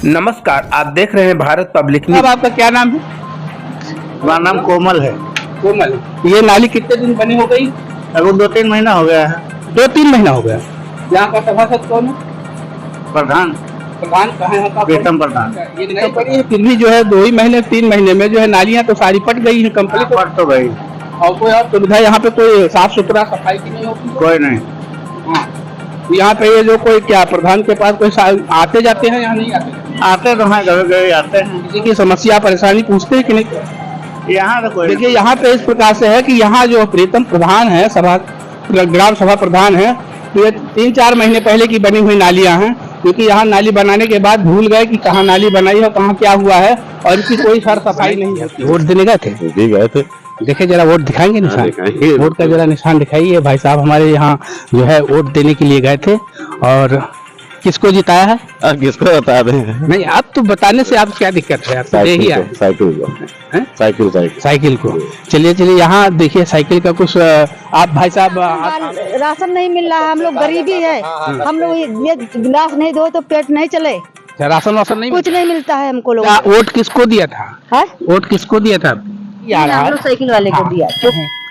नमस्कार, आप देख रहे हैं भारत पब्लिक न्यूज। अब आपका क्या नाम है? हमारा नाम कोमल है। कोमल। ये नाली कितने दिन बनी हो गई? लगभग 2-3 महीना हो गया है। 2-3 महीना हो गया। यहाँ का सभासद कौन है? प्रधान प्रधान कहाँ है यहाँ का? प्रीतम प्रधान। ये नहीं पड़ी है, फिर भी जो है 2 ही महीने 3 महीने में जो है नालियाँ तो सारी पट गई है कंप्लीट। पट तो गई, और कोई और सुविधा यहाँ पे कोई साफ सुथरा सफाई की नहीं होती? कोई नहीं। हाँ। यहाँ पे ये जो कोई क्या प्रधान के पास कोई आते जाते हैं या नहीं आते? आते तो हैं, कभी कभी आते हैं। किसी की समस्या परेशानी पूछते हैं कि नहीं? यहाँ तो कोई देखिए यहाँ पे इस प्रकार से है कि यहाँ जो प्रीतम प्रधान है, सभा ग्राम सभा प्रधान है, तो ये 3-4 महीने पहले की बनी हुई नालियाँ हैं, क्योंकि यहाँ नाली बनाने के बाद भूल गए कि कहाँ नाली बनाई है, कहाँ क्या हुआ है, और इसकी कोई सर सफाई नहीं होती। वोट देने गए थे? जी गए थे। देखिए जरा वोट दिखाएंगे निशान? दिखाएंगे। वोट का जरा निशान दिखाइए। भाई साहब हमारे यहाँ जो है वोट देने के लिए गए थे, और किसको जिताया है? आप किसको बता दें? नहीं, आप तो बताने से आप क्या दिक्कत है? आप तो दे ही आए हैं? साइकिल को। चलिए यहाँ देखिए साइकिल का कुछ आप भाई साहब राशन नहीं मिल रहा है, हम लोग गरीबी है, हम लोग ये गिलास नहीं दो तो पेट नहीं चले, राशन वाशन नहीं कुछ नहीं मिलता है हमको लोग। वोट किसको दिया था? है? वोट किसको दिया था? हम लोग साइकिल वाले को दिया।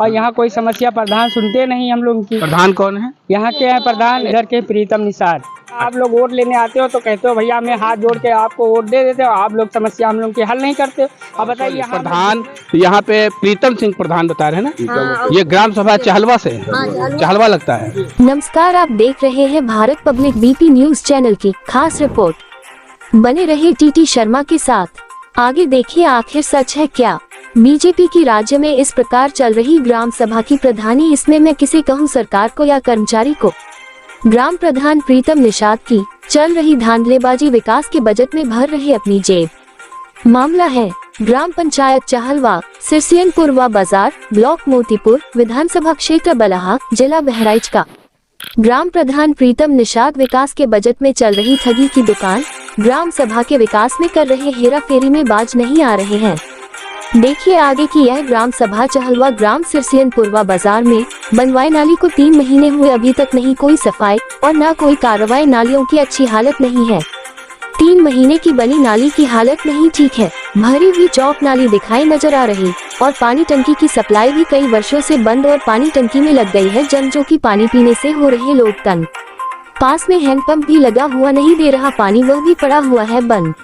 और यहाँ कोई समस्या प्रधान सुनते नहीं हम लोग की। प्रधान कौन है? यहाँ के हैं प्रधान, इधर के प्रीतम निषाद। आप लोग वोट लेने आते हो तो कहते हो भैया मैं हाथ जोड़ के आपको वोट दे देते हो, आप लोग समस्या हम लोग की हल नहीं करते। अब बताइए प्रधान यहाँ पे प्रीतम सिंह प्रधान बता रहे हैं ना? हाँ। ये ग्राम सभा चहलवा से है। चहलवा लगता है। नमस्कार, आप देख रहे हैं Bharat public BP news channel की खास रिपोर्ट। बने रहे टीटी शर्मा के साथ। आगे देखिए आखिर सच है क्या। बीजेपी की राज्य में इस प्रकार चल रही ग्राम सभा की प्रधानी, इसमें मैं किसे कहूँ, सरकार को या कर्मचारी को? ग्राम प्रधान प्रीतम निषाद की चल रही धांधलेबाजी विकास के बजट में भर रहे अपनी जेब। मामला है ग्राम पंचायत चहलवा, सिरसियन पूर्वा बाजार, ब्लॉक मोतीपुर, विधानसभा क्षेत्र बलहा, जिला बहराइच का। ग्राम प्रधान प्रीतम निषाद विकास के बजट में चल रही ठगी की दुकान ग्राम सभा के विकास में कर रहे हेरा फेरी में बाज नहीं आ रहे हैं। देखिए आगे की यह ग्राम सभा चहलवा ग्राम सिरसियन पूर्वा बाजार में बनवाई नाली को 3 महीने हुए, अभी तक नहीं कोई सफाई और न कोई कार्रवाई। नालियों की अच्छी हालत नहीं है। 3 महीने की बनी नाली की हालत नहीं ठीक है। भरी हुई चौक नाली दिखाई नजर आ रही, और पानी टंकी की सप्लाई भी कई वर्षों से बंद और पानी टंकी में लग गई है जंग, जो कि पानी पीने से हो रहे लोग तंग। पास में हैंडपंप भी लगा हुआ नहीं दे रहा पानी, वह भी पड़ा हुआ है बंद।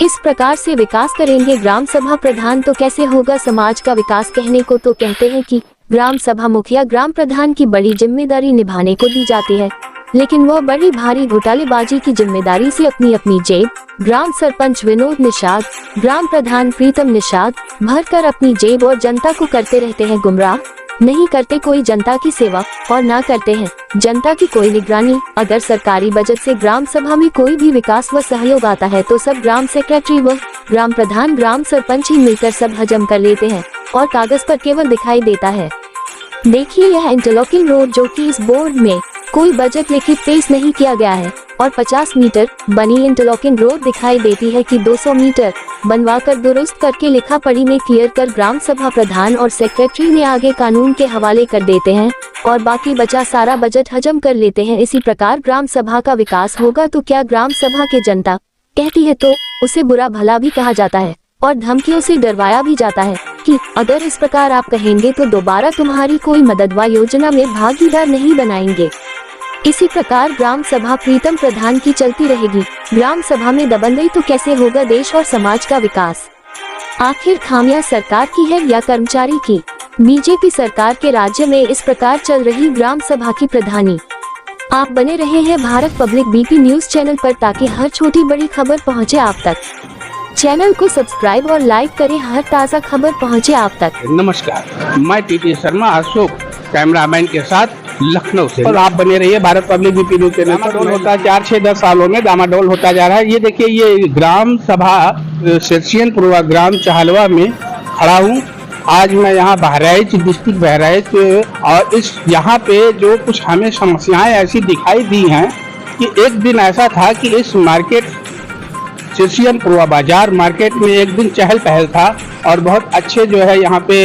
इस प्रकार से विकास करेंगे ग्राम सभा प्रधान तो कैसे होगा समाज का विकास? कहने को तो कहते हैं कि ग्राम सभा मुखिया ग्राम प्रधान की बड़ी जिम्मेदारी निभाने को दी जाती है, लेकिन वह बड़ी भारी घोटालेबाजी की जिम्मेदारी से अपनी अपनी जेब, ग्राम सरपंच विनोद निषाद, ग्राम प्रधान प्रीतम निषाद भरकर अपनी जेब और जनता को करते रहते हैं गुमराह। नहीं करते कोई जनता की सेवा और ना करते हैं जनता की कोई निगरानी। अगर सरकारी बजट से ग्राम सभा में कोई भी विकास व सहयोग आता है तो सब ग्राम सेक्रेटरी व ग्राम प्रधान ग्राम सरपंच ही मिलकर सब हजम कर लेते हैं और कागज पर केवल दिखाई देता है। देखिए यह इंटरलॉकिंग रोड, जो कि इस बोर्ड में कोई बजट लिखित पेश नहीं किया गया है, और 50 मीटर बनी इंटरलॉकिंग रोड दिखाई देती है कि 200 मीटर बनवाकर दुरुस्त करके लिखा पढ़ी में क्लियर कर ग्राम सभा प्रधान और सेक्रेटरी ने आगे कानून के हवाले कर देते हैं और बाकी बचा सारा बजट हजम कर लेते हैं। इसी प्रकार ग्राम सभा का विकास होगा तो क्या? ग्राम सभा के जनता कहती है तो उसे बुरा भला भी कहा जाता है और धमकियों से डरवाया भी जाता है कि अगर इस प्रकार आप कहेंगे तो दोबारा तुम्हारी कोई मदद व योजना में भागीदार नहीं बनाएंगे। इसी प्रकार ग्राम सभा प्रीतम प्रधान की चलती रहेगी। ग्राम सभा में दबंगई तो कैसे होगा देश और समाज का विकास? आखिर खामियां सरकार की है या कर्मचारी की? बीजेपी सरकार के राज्य में इस प्रकार चल रही ग्राम सभा की प्रधानी। आप बने रहे हैं Bharat public BP news channel पर ताकि हर छोटी बड़ी खबर पहुंचे आप तक। चैनल को सब्सक्राइब और लाइक करें, हर ताज़ा खबर पहुंचे आप तक। नमस्कार, मैं टीटी शर्मा अशोक कैमरामैन के साथ लखनऊ से, और आप बने रहिए Bharat public BP news channel. डामाडोल होता 4-6-10 सालों में डामाडोल होता जा रहा है। ये देखिए ये ग्राम सभा सिरसियन पूर्वा ग्राम चहलवा में खड़ा हूँ। आज मैं यहाँ बहराइच डिस्ट्रिक्ट बहराइच, और इस यहाँ पे जो कुछ हमें समस्याएं ऐसी दिखाई दी हैं कि एक दिन ऐसा था कि इस मार्केट सिरसियन पूर्वा बाजार मार्केट में एक दिन चहल पहल था और बहुत अच्छे जो है यहाँ पे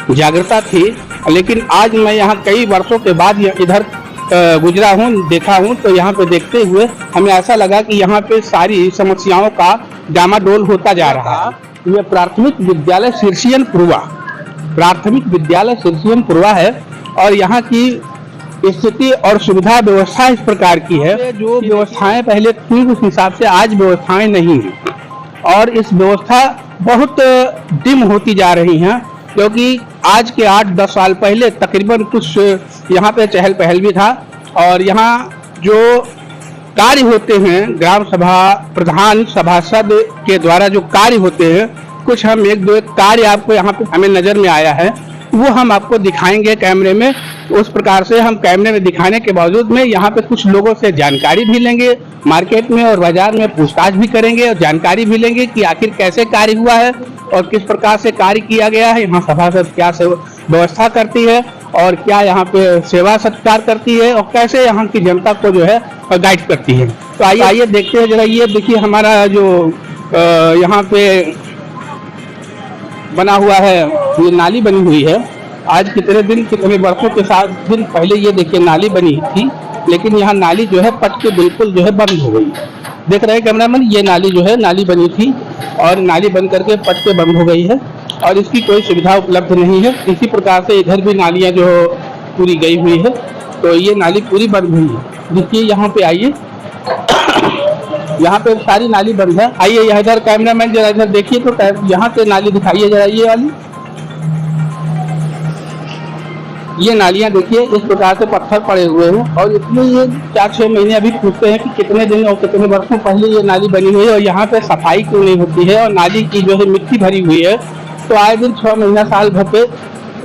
जागरूकता थी, लेकिन आज मैं यहाँ कई वर्षों के बाद इधर गुजरा हूँ, देखा हूँ, तो यहाँ पे देखते हुए हमें ऐसा लगा कि यहाँ पे सारी समस्याओं का डामाडोल होता जा रहा है। ये प्राथमिक विद्यालय सिरसियन पुरवा है और यहाँ की स्थिति और सुविधा व्यवस्था इस प्रकार की है, जो व्यवस्थाएं पहले थी उस हिसाब से आज व्यवस्थाएं नहीं हैं और इस व्यवस्था बहुत डिम होती जा रही हैं, क्योंकि आज के 8-10 साल पहले तकरीबन कुछ यहाँ पे चहल पहल भी था और यहाँ जो कार्य होते हैं ग्राम सभा प्रधान सभासद के द्वारा जो कार्य होते हैं, कुछ हम एक दो कार्य आपको यहाँ पे हमें नजर में आया है, वो हम आपको दिखाएंगे कैमरे में। उस प्रकार से हम कैमरे में दिखाने के बावजूद में यहाँ पे कुछ लोगों से जानकारी भी लेंगे, मार्केट में और बाजार में पूछताछ भी करेंगे और जानकारी भी लेंगे कि आखिर कैसे कार्य हुआ है और किस प्रकार से कार्य किया गया है, यहाँ सभासद क्या व्यवस्था करती है और क्या यहाँ पे सेवा सत्कार करती है और कैसे यहाँ की जनता को जो है गाइड करती है। तो आइए देखते हैं जरा। ये देखिए हमारा जो यहाँ पे बना हुआ है, ये नाली बनी हुई है। आज कितने वर्षों के 7 दिन पहले ये देखिए नाली बनी थी, लेकिन यहाँ नाली जो है पट के बिल्कुल जो है बंद हो गई। देख रहे हैं कैमरामैन, ये नाली जो है नाली बनी थी और नाली बंद करके पट के बंद हो गई है और इसकी कोई सुविधा उपलब्ध नहीं है। इसी प्रकार से इधर भी नालियाँ जो पूरी गई हुई है, तो ये नाली पूरी बंद हुई है। देखिए यहाँ पे आइए, यहाँ पे सारी नाली बंद है। आइए यहाँ इधर कैमरामैन जरा इधर देखिए, तो यहाँ से नाली दिखाइए जरा, ये वाली ये नालियाँ देखिए इस प्रकार से पत्थर पड़े हुए हैं और इसमें ये 4-6 महीने अभी पूछते हैं कि कितने दिन और कितने वर्षों पहले ये नाली बनी हुई है और यहाँ पे सफाई क्यों नहीं होती है और नाली की जो है मिट्टी भरी हुई है। तो आए दिन 6 महीना साल भर पे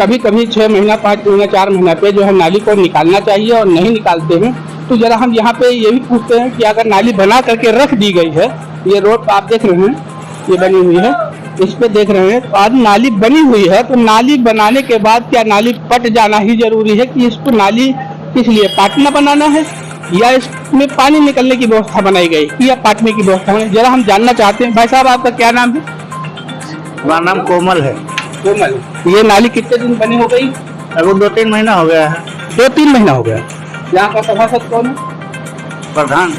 कभी कभी 6 महीना 5 महीना 4 महीना पे जो है नाली को निकालना चाहिए और नहीं निकालते हैं। तो जरा हम यहाँ पे ये भी पूछते हैं कि अगर नाली बना करके रख दी गई है, ये रोड आप देख रहे हैं ये बनी हुई है, इस पे देख रहे हैं, तो आज नाली बनी हुई है, तो नाली बनाने के बाद क्या नाली पट जाना ही जरूरी है कि इसको नाली किस लिए पाटना बनाना है या इसमें पानी निकलने की व्यवस्था बनाई गई या पाटने की व्यवस्था है? जरा हम जानना चाहते हैं। भाई साहब आपका क्या नाम है? हमारा नाम कोमल है। कोमल, ये नाली कितने दिन बनी हो गई? अभी 2-3 महीना हो गया है। 2-3 महीना हो गया। यहाँ का सभासद कौन है? प्रधान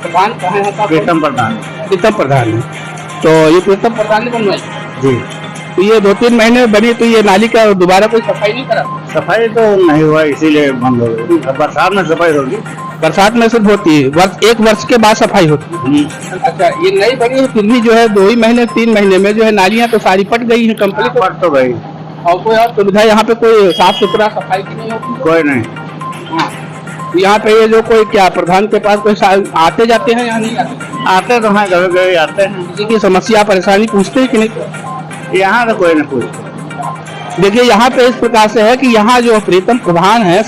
कहाँ है? प्रीतम प्रधान है। तो ये प्रीतम प्रधान ने बनवाई जी। तो ये 2-3 महीने में बनी, तो ये नाली का दोबारा कोई सफाई नहीं करा? सफाई तो नहीं हुआ, इसीलिए बंद हो गई। बरसात में सफाई होगी, बरसात में सिर्फ होती है, 1 वर्ष के बाद सफाई होती है। अच्छा, ये नई बनी है, फिर भी जो है 2 ही महीने 3 महीने में जो है नालियाँ तो सारी पट गई है, कंप्लीट पट तो गई और कोई और सुविधा यहाँ पे कोई साफ सुथरा सफाई की नहीं होती? कोई नहीं। हाँ, यहाँ पे ये जो कोई क्या प्रधान के पास कोई आते जाते हैं या नहीं आते? आते तो हैं, कभी कभी आते हैं। किसी की समस्या परेशानी पूछते हैं कि नहीं? यहाँ तो कोई नहीं पूछते। देखिए यहाँ पे इस प्रकार से है कि यहाँ जो प्रीतम प्रधान है,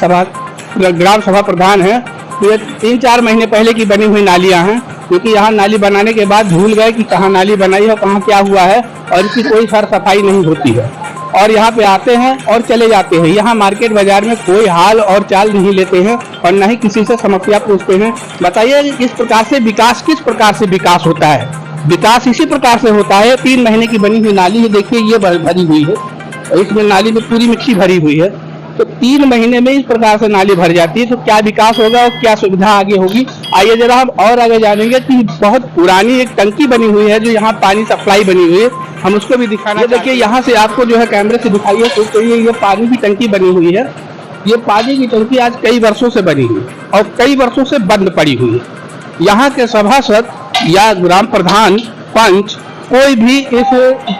ग्राम सभा प्रधान है, तो ये 3-4 महीने पहले की बनी हुई नालियाँ हैं, क्योंकि यहाँ नाली बनाने के बाद भूल गए कि कहाँ नाली बनाई है, कहाँ क्या हुआ है और इसकी कोई सर सफाई नहीं होती है और यहाँ पे आते हैं और चले जाते हैं। यहाँ मार्केट बाजार में कोई हाल और चाल नहीं लेते हैं और न ही किसी से समस्या पूछते हैं। बताइए इस प्रकार से विकास किस प्रकार से विकास होता है? विकास इसी प्रकार से होता है। 3 महीने की बनी हुई नाली है, देखिए ये भरी हुई है, इसमें नाली में पूरी मिट्टी भरी हुई है। तो 3 महीने में इस प्रकार से नाली भर जाती है, तो क्या विकास होगा और क्या सुविधा आगे होगी? आइए जरा हम और आगे जानेंगे कि बहुत पुरानी एक टंकी बनी हुई है जो यहाँ पानी सप्लाई बनी हुई है, हम उसको भी दिखाना। देखिए यहाँ से आपको जो है कैमरे से दिखाइए, तो ये पानी की टंकी बनी हुई है। ये पानी की टंकी आज कई वर्षों से बनी हुई और कई वर्षों से बंद पड़ी हुई है। यहाँ के सभासद या ग्राम प्रधान, पंच, कोई भी इस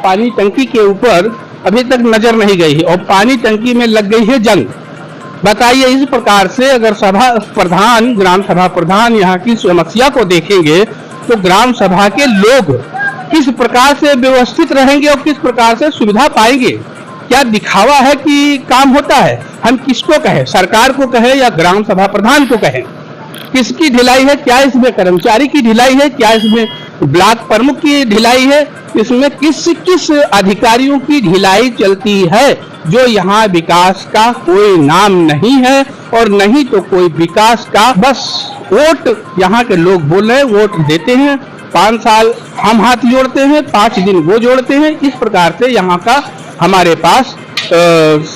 पानी टंकी के ऊपर अभी तक नजर नहीं गई है और पानी टंकी में लग गई है जंग। बताइए इस प्रकार से अगर सभा प्रधान, ग्राम सभा प्रधान यहाँ की समस्या को देखेंगे तो ग्राम सभा के लोग किस प्रकार से व्यवस्थित रहेंगे और किस प्रकार से सुविधा पाएंगे? क्या दिखावा है कि काम होता है? हम किसको कहें, सरकार को कहें या ग्राम सभा प्रधान को कहें? किसकी ढिलाई है? क्या इसमें कर्मचारी की ढिलाई है? क्या इसमें ब्लॉक प्रमुख की ढिलाई है? इसमें किस अधिकारियों की ढिलाई चलती है? जो यहाँ विकास का कोई नाम नहीं है और नहीं तो कोई विकास का, बस वोट यहाँ के लोग बोल रहे, वोट देते हैं, 5 साल हम हाथ जोड़ते हैं, 5 दिन वो जोड़ते हैं। इस प्रकार से यहाँ का हमारे पास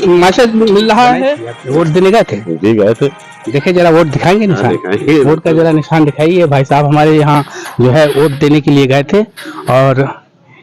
मैसेज मिल रहा है। वोट देने गए थे? देखिए जरा वोट दिखाएंगे निशान, दिखाएंगे। वोट का जरा निशान दिखाइए। भाई साहब हमारे यहाँ जो है वोट देने के लिए गए थे और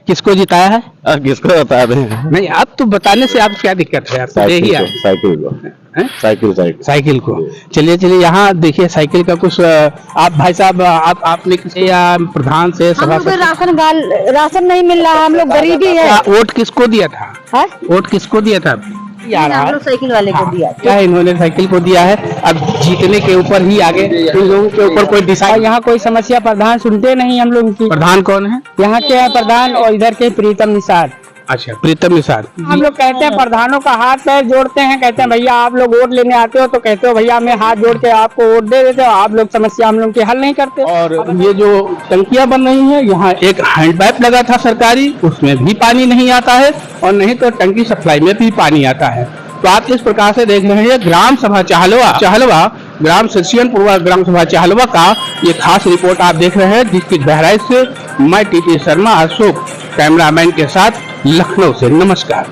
किसको जिताया है? अब किसको बता दें? नहीं आप तो बताने से आप क्या दिक्कत है, आप तो दे ही आए। साइकिल को, हैं? साइकिल साइकिल को चलिए यहाँ देखिए साइकिल का कुछ आप भाई साहब आपने किसी या प्रधान से हम सभा लोग को राशन नहीं मिल रहा, हम लोग गरीबी है। वोट किसको दिया था? हाँ? वोट किसको दिया था? हम लोग साइकिल वाले को दिया। क्या इन्होंने साइकिल को दिया है? अब जीतने के ऊपर ही आगे इन लोगों के ऊपर कोई डिसाइड। यहाँ कोई समस्या प्रधान सुनते नहीं हम लोग की। प्रधान कौन है? यहाँ के है प्रधान और इधर के प्रीतम निषाद। अच्छा प्रीतम निषाद। हम लोग कहते हैं प्रधानों का हाथ पैर जोड़ते हैं, कहते हैं भैया आप लोग वोट लेने आते हो तो कहते हो भैया मैं हाथ जोड़ के आपको वोट दे देते हो, आप लोग समस्या हम लोग की हल नहीं करते। और ये जो टंकियां बन रही हैं, यहाँ एक हैंडपाइप लगा था सरकारी, उसमें भी पानी नहीं आता है और नहीं तो टंकी सप्लाई में भी पानी आता है। तो आप इस प्रकार से देख रहे हैं ग्राम सभा चाहलवा ग्राम सचियनपुर ग्राम सभा चाहलवा का ये खास रिपोर्ट आप देख रहे हैं, जिसकी बहराइच से मैं टीटी शर्मा अशोक कैमरामैन के साथ लखनऊ से। नमस्कार।